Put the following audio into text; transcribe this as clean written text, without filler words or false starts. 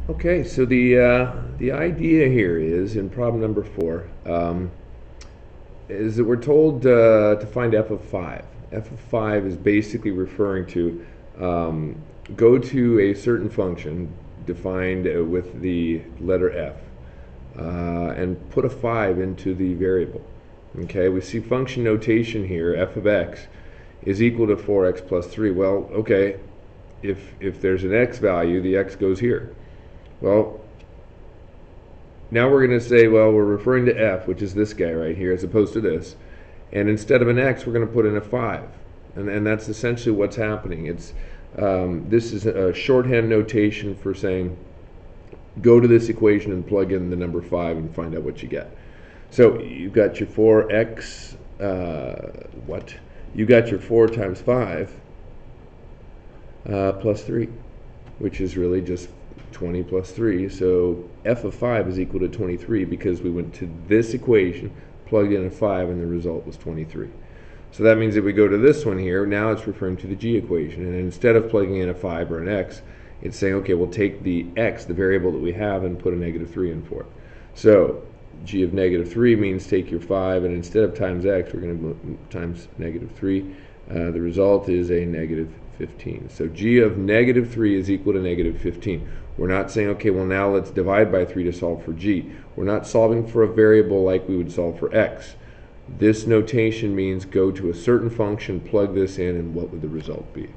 Okay, so the idea here is in problem number 4 is that we're told to find f of 5. F of 5 is basically referring to go to a certain function defined with the letter f and put a 5 into the variable. Okay, we see function notation here, f of x is equal to 4x plus 3. Well, okay, if there's an x value, the x goes here. Well, now we're going to say, well, we're referring to f, which is this guy right here, as opposed to this. And instead of an x, we're going to put in a 5. And that's essentially what's happening. This is a shorthand notation for saying, go to this equation and plug in the number 5 and find out what you get. So you've got your 4x, You got your 4 times 5 plus 3, which is really just 20 plus 3. So f of 5 is equal to 23 because we went to this equation, plugged in a 5, and the result was 23. So that means if we go to this one here, now it's referring to the g equation. And instead of plugging in a 5 or an x, it's saying, okay, we'll take the x, the variable that we have, and put a negative 3 in for it. So g of negative 3 means take your 5, and instead of times x, we're going to times negative 3. The result is a negative 15. So g of negative 3 is equal to negative 15. We're not saying, okay, well now let's divide by 3 to solve for g. We're not solving for a variable like we would solve for x. This notation means go to a certain function, plug this in, and what would the result be?